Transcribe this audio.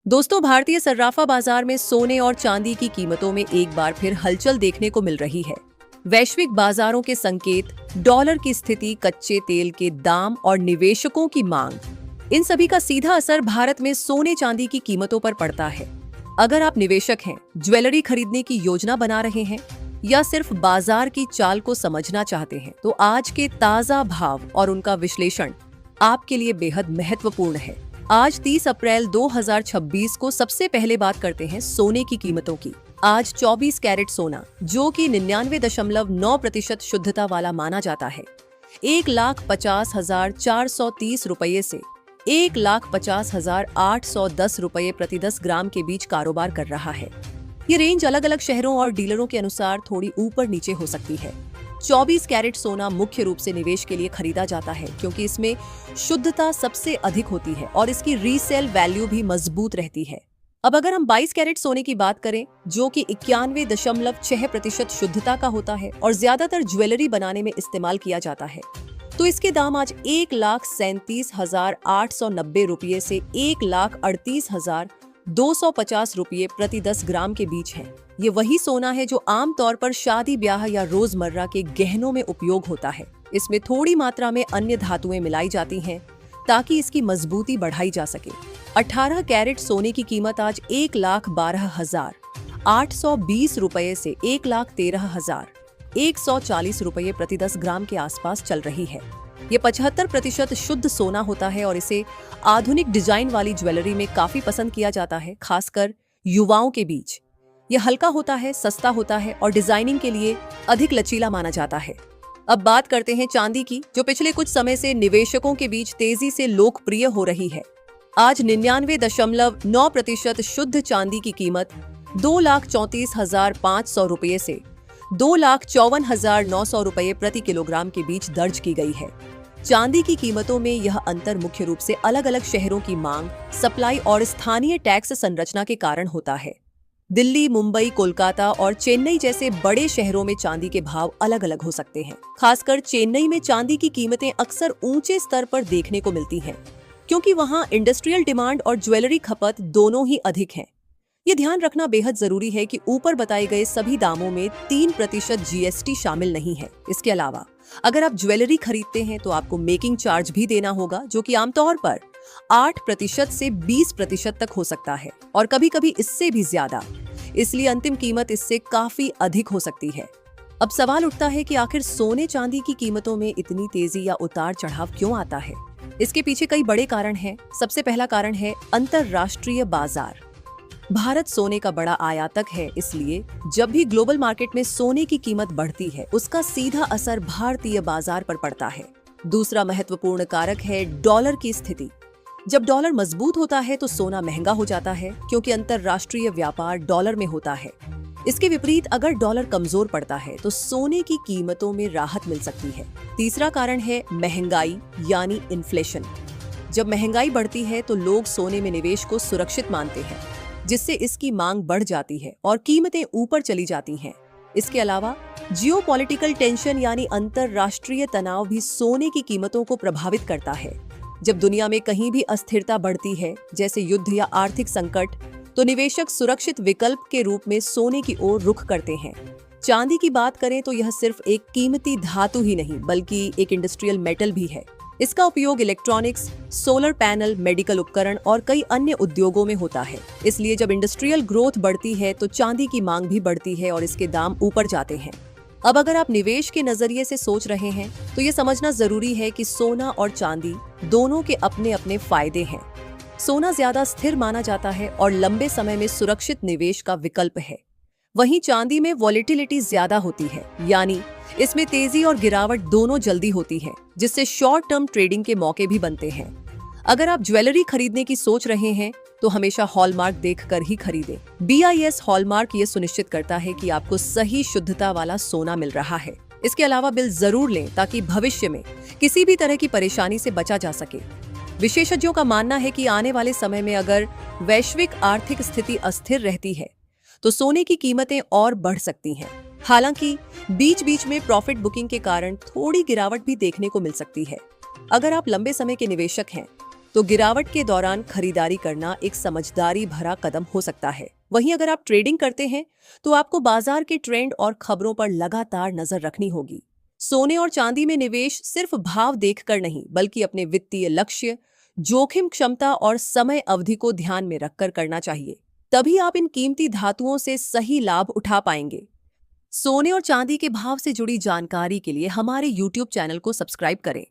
दोस्तों, भारतीय सर्राफा बाजार में सोने और चांदी की कीमतों में एक बार फिर हलचल देखने को मिल रही है। वैश्विक बाजारों के संकेत, डॉलर की स्थिति, कच्चे तेल के दाम और निवेशकों की मांग, इन सभी का सीधा असर भारत में सोने चांदी की कीमतों पर पड़ता है। अगर आप निवेशक हैं, ज्वेलरी खरीदने की योजना बना रहे हैं या सिर्फ बाजार की चाल को समझना चाहते हैं, तो आज के ताजा भाव और उनका विश्लेषण आपके लिए बेहद महत्वपूर्ण है। आज 30 अप्रैल 2026 को सबसे पहले बात करते हैं सोने की कीमतों की। आज 24 कैरेट सोना, जो कि 99.9% शुद्धता वाला माना जाता है, 1,50,430 रुपये से 1,50,810 रुपये प्रति 10 ग्राम के बीच कारोबार कर रहा है। ये रेंज अलग अलग शहरों और डीलरों के अनुसार थोड़ी ऊपर नीचे हो सकती है। 24 कैरेट सोना मुख्य रूप से निवेश के लिए खरीदा जाता है क्योंकि इसमें शुद्धता सबसे अधिक होती है और इसकी रीसेल वैल्यू भी मजबूत रहती है। अब अगर हम 22 कैरेट सोने की बात करें, जो कि 91.6% शुद्धता का होता है और ज्यादातर ज्वेलरी बनाने में इस्तेमाल किया जाता है, तो इसके दाम आज 1,37,890 रुपये से 1,38,250 रुपये प्रति 10 ग्राम के बीच है। ये वही सोना है जो आमतौर पर शादी ब्याह या रोजमर्रा के गहनों में उपयोग होता है। इसमें थोड़ी मात्रा में अन्य धातुएं मिलाई जाती हैं ताकि इसकी मजबूती बढ़ाई जा सके। 18 कैरेट सोने की कीमत आज 1,12,820 रुपये से 1,13,140 रुपये प्रति 10 ग्राम के आसपास चल रही है। ये 75% शुद्ध सोना होता है और इसे आधुनिक डिजाइन वाली ज्वेलरी में काफी पसंद किया जाता है, खासकर युवाओं के बीच। यह हल्का होता है, सस्ता होता है और डिजाइनिंग के लिए अधिक लचीला माना जाता है। अब बात करते हैं चांदी की, जो पिछले कुछ समय से निवेशकों के बीच तेजी से लोकप्रिय हो रही है। आज 99.9% शुद्ध चांदी की कीमत 2,34,500 रुपये से 2,54,900 रुपये प्रति किलोग्राम के बीच दर्ज की गई है। चांदी की कीमतों में यह अंतर मुख्य रूप से अलग अलग शहरों की मांग, सप्लाई और स्थानीय टैक्स संरचना के कारण होता है। दिल्ली, मुंबई, कोलकाता और चेन्नई जैसे बड़े शहरों में चांदी के भाव अलग अलग हो सकते हैं। खासकर चेन्नई में चांदी की कीमतें अक्सर ऊंचे स्तर पर देखने को मिलती हैं, क्योंकि वहां इंडस्ट्रियल डिमांड और ज्वेलरी खपत दोनों ही अधिक हैं। ये ध्यान रखना बेहद जरूरी है कि ऊपर बताए गए सभी दामों में 3% जीएसटी शामिल नहीं है। इसके अलावा अगर आप ज्वेलरी खरीदते हैं तो आपको मेकिंग चार्ज भी देना होगा, जो कि आमतौर पर 8% से 20% तक हो सकता है और कभी-कभी इससे भी ज्यादा। इसलिए अंतिम कीमत इससे काफी अधिक हो सकती है। अब सवाल उठता है कि आखिर सोने चांदी की कीमतों में इतनी तेजी या उतार चढ़ाव क्यों आता है? इसके पीछे कई बड़े कारण हैं। सबसे पहला कारण है अंतरराष्ट्रीय बाजार। भारत सोने का बड़ा आयातक है, इसलिए जब भी ग्लोबल मार्केट में सोने की कीमत बढ़ती है, उसका सीधा असर भारतीय बाजार पर पड़ता है। दूसरा महत्वपूर्ण कारक है डॉलर की स्थिति। जब डॉलर मजबूत होता है तो सोना महंगा हो जाता है, क्योंकि अंतरराष्ट्रीय व्यापार डॉलर में होता है। इसके विपरीत अगर डॉलर कमजोर पड़ता है तो सोने की कीमतों में राहत मिल सकती है। तीसरा कारण है महंगाई यानी इन्फ्लेशन। जब महंगाई बढ़ती है तो लोग सोने में निवेश को सुरक्षित मानते हैं, जिससे इसकी मांग बढ़ जाती है और कीमतें ऊपर चली जाती हैं। इसके अलावा जियोपॉलिटिकल टेंशन यानी अंतरराष्ट्रीय तनाव भी सोने की कीमतों को प्रभावित करता है। जब दुनिया में कहीं भी अस्थिरता बढ़ती है, जैसे युद्ध या आर्थिक संकट, तो निवेशक सुरक्षित विकल्प के रूप में सोने की ओर रुख करते हैं। चांदी की बात करें तो यह सिर्फ एक कीमती धातु ही नहीं, बल्कि एक इंडस्ट्रियल मेटल भी है। इसका उपयोग इलेक्ट्रॉनिक्स, सोलर पैनल, मेडिकल उपकरण और कई अन्य उद्योगों में होता है। इसलिए जब इंडस्ट्रियल ग्रोथ बढ़ती है तो चांदी की मांग भी बढ़ती है और इसके दाम ऊपर जाते हैं। अब अगर आप निवेश के नजरिए से सोच रहे हैं तो ये समझना जरूरी है कि सोना और चांदी दोनों के अपने अपने फायदे हैं। सोना ज्यादा स्थिर माना जाता है और लंबे समय में सुरक्षित निवेश का विकल्प है। वहीं चांदी में वॉलेटिलिटी ज्यादा होती है, यानी इसमें तेजी और गिरावट दोनों जल्दी होती है, जिससे शॉर्ट टर्म ट्रेडिंग के मौके भी बनते हैं। अगर आप ज्वेलरी खरीदने की सोच रहे हैं तो हमेशा हॉलमार्क देखकर ही खरीदें। BIS हॉलमार्क ये सुनिश्चित करता है कि आपको सही शुद्धता वाला सोना मिल रहा है। इसके अलावा बिल जरूर लें ताकि भविष्य में किसी भी तरह की परेशानी से बचा जा सके। विशेषज्ञों का मानना है कि आने वाले समय में अगर वैश्विक आर्थिक स्थिति अस्थिर रहती है तो सोने की कीमतें और बढ़ सकती हैं। हालांकि बीच बीच में प्रॉफिट बुकिंग के कारण थोड़ी गिरावट भी देखने को मिल सकती है। अगर आप लंबे समय के निवेशक हैं तो गिरावट के दौरान खरीदारी करना एक समझदारी भरा कदम हो सकता है। वहीं अगर आप ट्रेडिंग करते हैं तो आपको बाजार के ट्रेंड और खबरों पर लगातार नजर रखनी होगी। सोने और चांदी में निवेश सिर्फ भाव देखकर नहीं, बल्कि अपने वित्तीय लक्ष्य, जोखिम क्षमता और समय अवधि को ध्यान में रखकर करना चाहिए। तभी आप इन कीमती धातुओं से सही लाभ उठा पाएंगे। सोने और चांदी के भाव से जुड़ी जानकारी के लिए हमारे YouTube चैनल को सब्सक्राइब करें।